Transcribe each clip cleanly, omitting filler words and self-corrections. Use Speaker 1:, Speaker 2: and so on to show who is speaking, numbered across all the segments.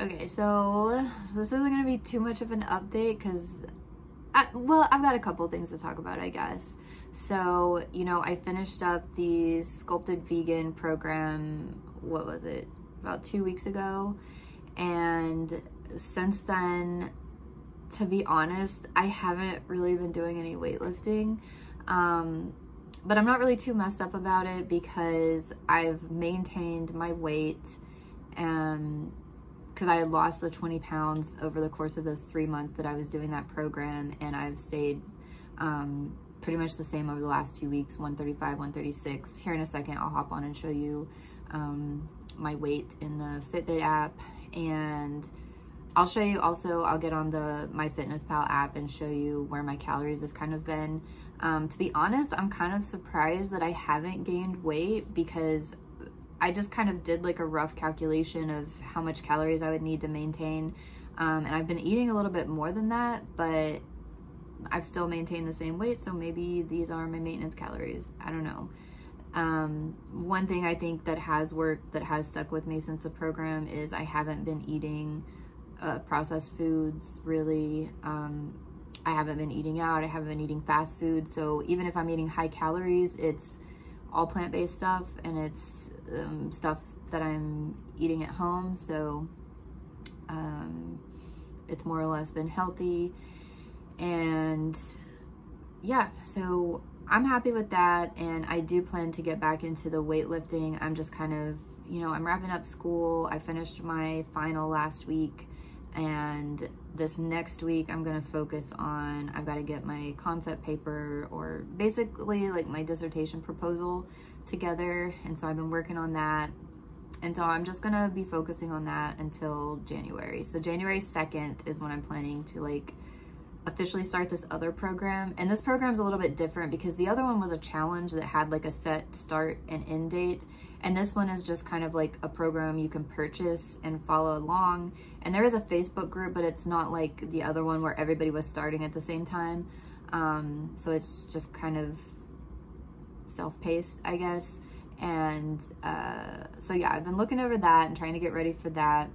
Speaker 1: Okay, so this isn't gonna be too much of an update because, well, I've got a couple things to talk about, I guess. So, you know, I finished up the Sculpted Vegan program, what was it, about 2 weeks ago. And since then, to be honest, I haven't really been doing any weightlifting. But I'm not really too messed up about it because I've maintained my weight, because I had lost the 20 pounds over the course of those 3 months that I was doing that program, and I've stayed pretty much the same over the last 2 weeks, 135, 136. Here in a second, I'll hop on and show you my weight in the Fitbit app, and I'll show you also, I'll get on the MyFitnessPal app and show you where my calories have kind of been. To be honest, I'm kind of surprised that I haven't gained weight because I just kind of did like a rough calculation of how much calories I would need to maintain. And I've been eating a little bit more than that, but I've still maintained the same weight. So maybe these are my maintenance calories. I don't know. One thing I think that has worked, that has stuck with me since the program, is I haven't been eating processed foods really. I haven't been eating out. I haven't been eating fast food. So even if I'm eating high calories, it's all plant-based stuff, and it's stuff that I'm eating at home. So it's more or less been healthy. And yeah, so I'm happy with that. And I do plan to get back into the weightlifting. I'm just kind of, you know, I'm wrapping up school. I finished my final last week. And this next week I'm going to focus on, I've got to get my concept paper, or basically like my dissertation proposal, together. And so I've been working on that. And so I'm just going to be focusing on that until January. So January 2nd is when I'm planning to like officially start this other program. And this program's a little bit different because the other one was a challenge that had like a set start and end date. And this one is just kind of like a program you can purchase and follow along. And there is a Facebook group, but it's not like the other one where everybody was starting at the same time. So it's just kind of self-paced, I guess. And so yeah, I've been looking over that and trying to get ready for that.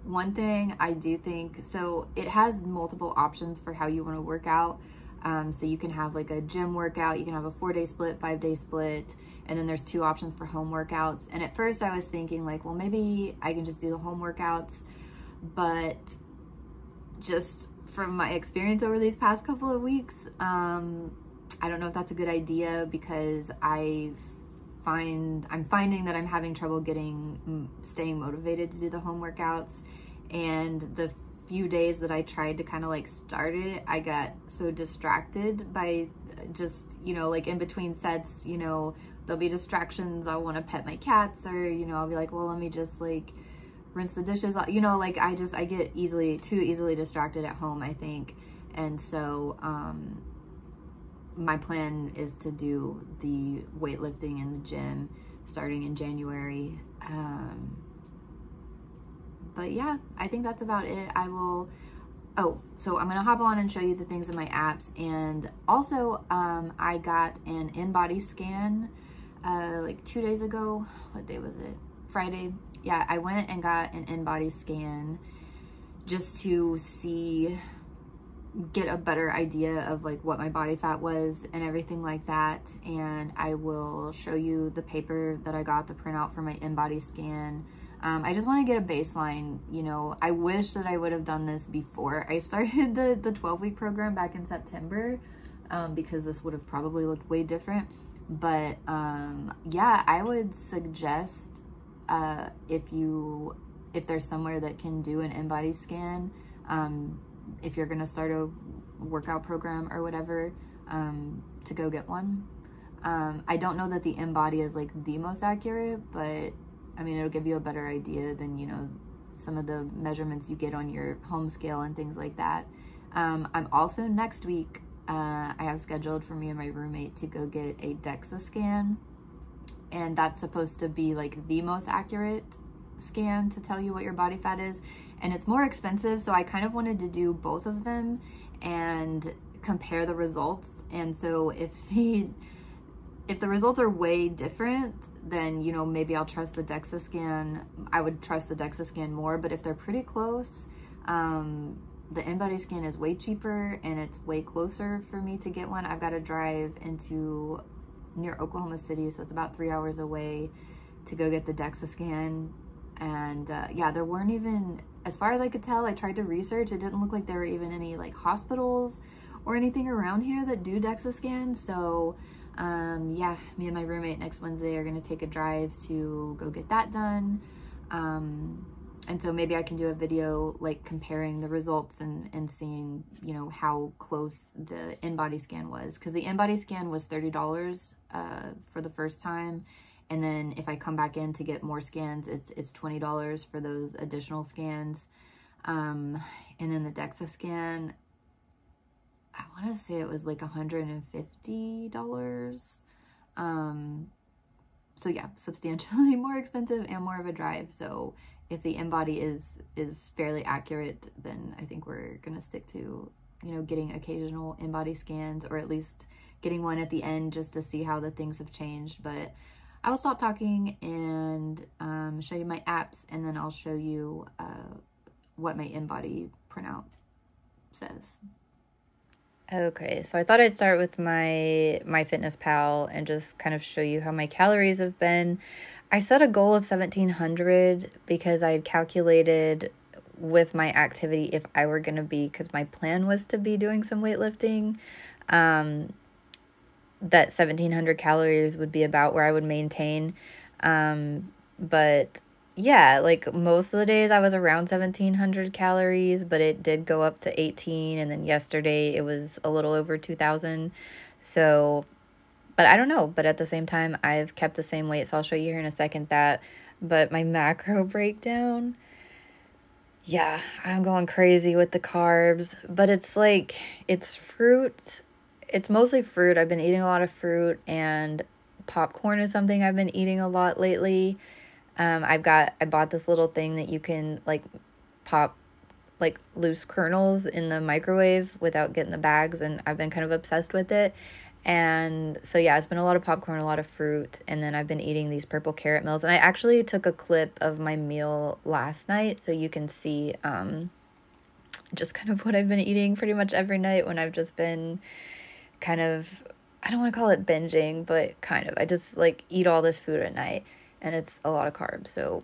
Speaker 1: One thing I do think, so it has multiple options for how you want to work out. So you can have like a gym workout, you can have a 4-day split, 5-day split, and then there's 2 options for home workouts. And at first I was thinking like, well, maybe I can just do the home workouts, but just from my experience over these past couple of weeks, I don't know if that's a good idea, because I'm finding that I'm having trouble staying motivated to do the home workouts. And the few days that I tried to kind of like start it, I got so distracted by just, you know, like in between sets, you know, there'll be distractions. I'll want to pet my cats, or, you know, I'll be like, well, let me just like rinse the dishes, you know, like I get too easily distracted at home, I think. And so my plan is to do the weightlifting in the gym starting in January. But yeah, I think that's about it. So I'm gonna hop on and show you the things in my apps. And also I got an InBody scan like 2 days ago. What day was it? Friday. Yeah, I went and got an InBody scan just to get a better idea of like what my body fat was and everything like that. And I will show you the paper that I got to print out for my InBody scan. I just want to get a baseline. You know, I wish that I would have done this before I started the 12-week program back in September, because this would have probably looked way different. But yeah, I would suggest if there's somewhere that can do an InBody scan, if you're gonna start a workout program or whatever, to go get one. I don't know that the InBody is like the most accurate, but I mean, it'll give you a better idea than, you know, some of the measurements you get on your home scale and things like that. I'm also, next week, I have scheduled for me and my roommate to go get a DEXA scan. And that's supposed to be like the most accurate scan to tell you what your body fat is. And it's more expensive, so I kind of wanted to do both of them and compare the results. And so if the results are way different, then, you know, maybe I'll trust the DEXA scan. I would trust the DEXA scan more, but if they're pretty close, the InBody scan is way cheaper and it's way closer for me to get one. I've got to drive into near Oklahoma City, so it's about 3 hours away to go get the DEXA scan. And yeah, there weren't even, as far as I could tell, I tried to research, it didn't look like there were even any like hospitals or anything around here that do DEXA scans. So yeah, me and my roommate next Wednesday are gonna take a drive to go get that done. And so maybe I can do a video like comparing the results and seeing, you know, how close the InBody scan was. Because the InBody scan was $30 for the first time. And then if I come back in to get more scans, it's $20 for those additional scans. And then the DEXA scan, I want to say it was like $150. So yeah, substantially more expensive and more of a drive. So if the InBody is fairly accurate, then I think we're gonna stick to, you know, getting occasional InBody scans, or at least getting one at the end just to see how the things have changed. But I will stop talking and show you my apps, and then I'll show you what my InBody printout says. Okay, so I thought I'd start with my MyFitnessPal and just kind of show you how my calories have been. I set a goal of 1,700 because I had calculated with my activity if I were going to be, because my plan was to be doing some weightlifting, that 1,700 calories would be about where I would maintain. But yeah, like most of the days I was around 1,700 calories, but it did go up to 18. And then yesterday it was a little over 2,000. So, but I don't know. But at the same time, I've kept the same weight. So I'll show you here in a second that. But my macro breakdown, yeah, I'm going crazy with the carbs. But it's like, it's fruit. It's mostly fruit. I've been eating a lot of fruit, and popcorn is something I've been eating a lot lately. I bought this little thing that you can like pop like loose kernels in the microwave without getting the bags, and I've been kind of obsessed with it. And so yeah, it's been a lot of popcorn, a lot of fruit, and then I've been eating these purple carrot meals. And I actually took a clip of my meal last night so you can see just kind of what I've been eating pretty much every night when I've just been kind of, I don't want to call it binging, but kind of, I just like eat all this food at night. And it's a lot of carbs. So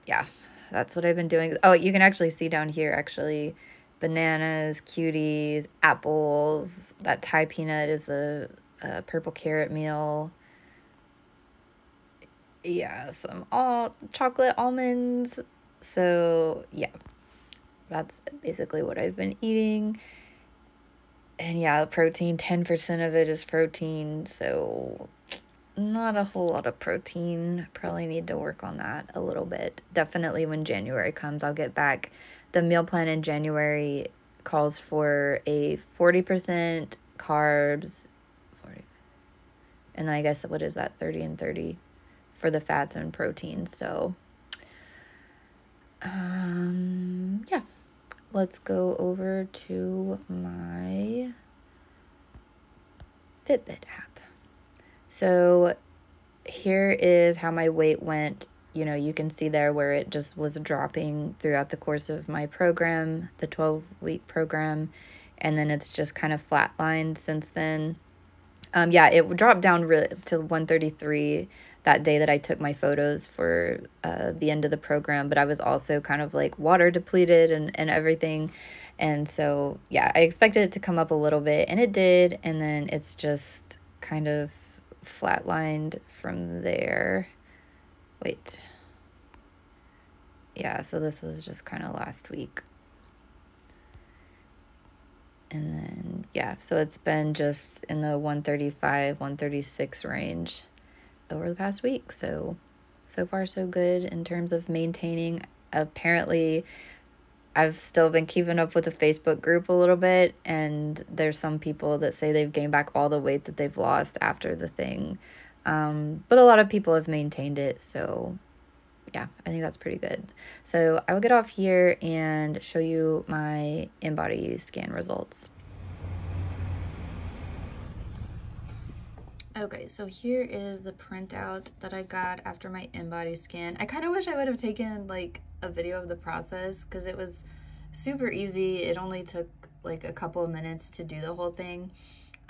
Speaker 1: yeah, that's what I've been doing. Oh, you can actually see down here, actually, bananas, cuties, apples. That Thai peanut is the purple carrot meal. Yeah, some chocolate almonds. So yeah, that's basically what I've been eating. And yeah, protein, 10% of it is protein. So not a whole lot of protein. Probably need to work on that a little bit. Definitely when January comes, I'll get back. The meal plan in January calls for a 40% carbs, 40, and then I guess, what is that, 30 and 30 for the fats and protein. So yeah, let's go over to my Fitbit app. So here is how my weight went. You know, you can see there where it just was dropping throughout the course of my program, the 12-week program, and then it's just kind of flatlined since then. Yeah, it dropped down really to 133 that day that I took my photos for the end of the program, but I was also kind of like water depleted and everything. And so, yeah, I expected it to come up a little bit, and it did, and then it's just kind of flatlined from there. Wait. Yeah, so this was just kind of last week. And then, yeah, so it's been just in the 135, 136 range over the past week. So far so good in terms of maintaining. Apparently, I've still been keeping up with the Facebook group a little bit, and there's some people that say they've gained back all the weight that they've lost after the thing. But a lot of people have maintained it, so yeah, I think that's pretty good. So I will get off here and show you my InBody scan results. Okay, so here is the printout that I got after my InBody scan. I kind of wish I would have taken like a video of the process because it was super easy. It only took like a couple of minutes to do the whole thing.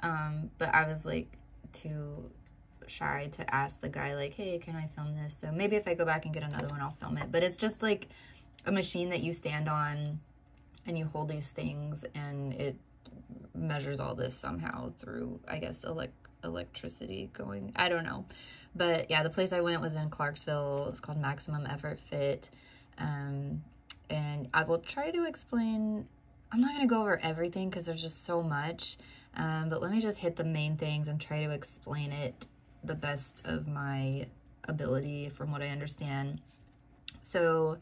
Speaker 1: But I was like too shy to ask the guy like, hey, can I film this? So maybe if I go back and get another one, I'll film it. But it's just like a machine that you stand on and you hold these things and it measures all this somehow through, I guess, electricity going, I don't know. But yeah, the place I went was in Clarksville. It's called Maximum Effort Fit. And I will try to explain, I'm not going to go over everything because there's just so much. But let me just hit the main things and try to explain it the best of my ability from what I understand. So,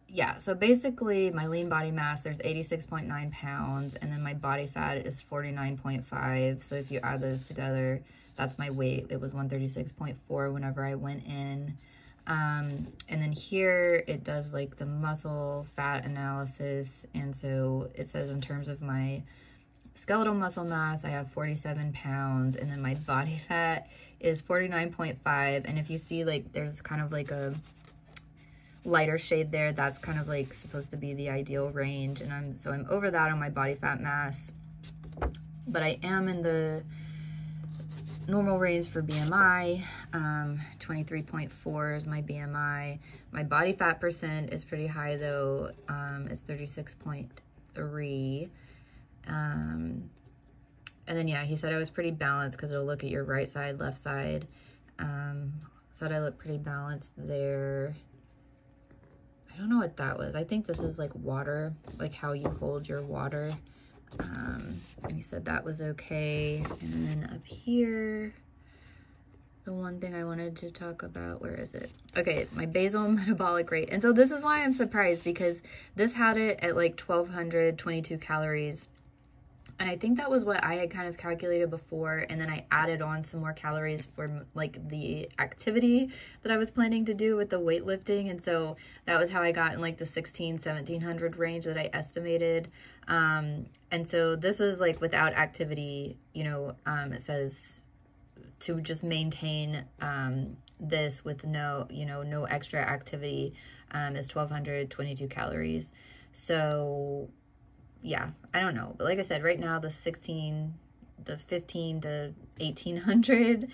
Speaker 1: yeah, so basically my lean body mass, there's 86.9 pounds, and then my body fat is 49.5. So if you add those together, that's my weight. It was 136.4 whenever I went in. And then here it does like the muscle fat analysis. And so it says in terms of my skeletal muscle mass, I have 47 pounds, and then my body fat is 49.5. And if you see like there's kind of like a lighter shade there, that's kind of like supposed to be the ideal range, and I'm over that on my body fat mass, but I am in the normal range for BMI. 23.4 is my BMI. My body fat percent is pretty high though. It's 36.3. And then yeah, he said I was pretty balanced because it'll look at your right side, left side. Said I look pretty balanced there. I don't know what that was. I think this is like water, like how you hold your water. And he said that was okay. And then up here, the one thing I wanted to talk about, where is it? Okay, my basal metabolic rate. And so this is why I'm surprised, because this had it at like 1,222 calories. And I think that was what I had kind of calculated before, and then I added on some more calories for like the activity that I was planning to do with the weightlifting, and so that was how I got in like the 1,700 range that I estimated. And so this is like without activity, you know. It says to just maintain this with no, you know, no extra activity is 1,222 calories. So yeah, I don't know. But like I said, right now the 15 to 1,800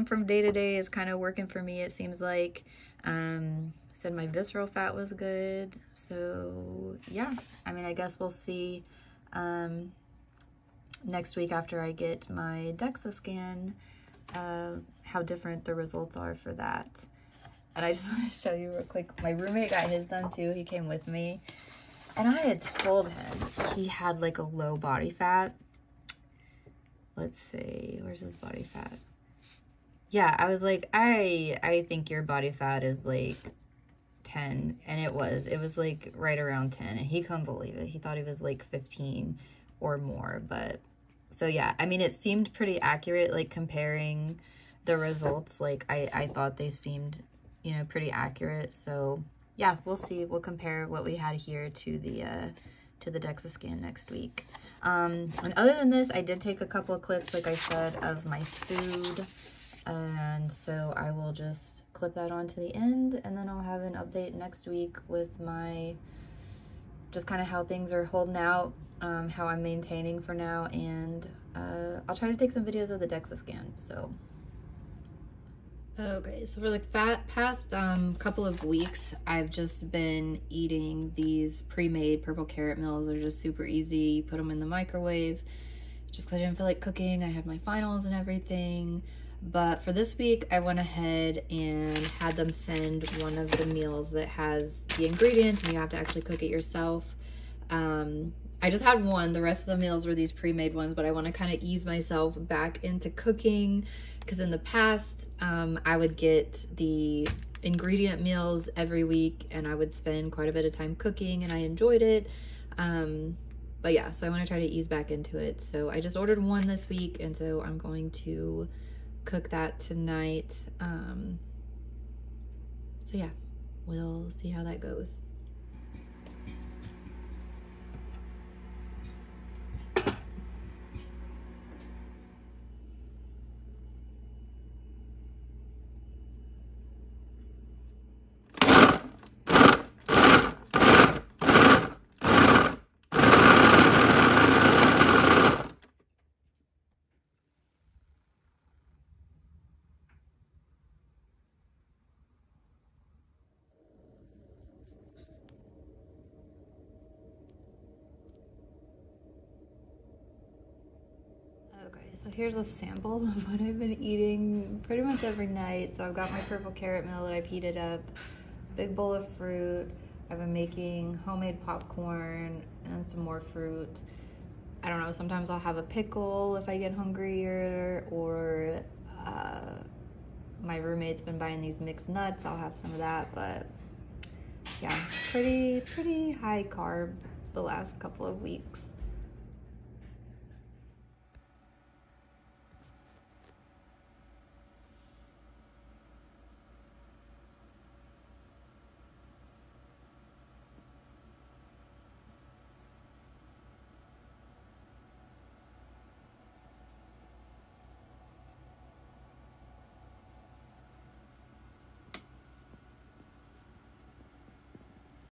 Speaker 1: from day to day is kind of working for me, it seems like. Said my visceral fat was good. So yeah, I mean, I guess we'll see next week after I get my DEXA scan how different the results are for that. And I just want to show you real quick. My roommate got his done too. He came with me. And I had told him he had like a low body fat. Let's see, where's his body fat? Yeah, I was like, I think your body fat is like 10. And it was like right around 10. And he couldn't believe it. He thought he was like 15 or more. But so yeah, I mean, it seemed pretty accurate, like comparing the results. Like I thought they seemed, you know, pretty accurate. So yeah, we'll see. We'll compare what we had here to the DEXA scan next week. And other than this, I did take a couple of clips, like I said, of my food. And so I will just clip that on to the end, and then I'll have an update next week with my, just kind of how things are holding out, how I'm maintaining for now, and I'll try to take some videos of the DEXA scan, so. Okay, so for the past couple of weeks, I've just been eating these pre-made purple carrot meals. They're just super easy. You put them in the microwave. Just because I didn't feel like cooking, I had my finals and everything. But for this week, I went ahead and had them send one of the meals that has the ingredients, and you have to actually cook it yourself. I just had one. The rest of the meals were these pre-made ones, but I want to kind of ease myself back into cooking, because in the past, I would get the ingredient meals every week, and I would spend quite a bit of time cooking, and I enjoyed it. But yeah, so I want to try to ease back into it. So I just ordered one this week, and so I'm going to cook that tonight. So yeah, we'll see how that goes. So here's a sample of what I've been eating pretty much every night. So I've got my purple carrot meal that I've heated up, big bowl of fruit. I've been making homemade popcorn and some more fruit. I don't know, sometimes I'll have a pickle if I get hungrier, or my roommate's been buying these mixed nuts. I'll have some of that, but yeah, pretty high carb the last couple of weeks.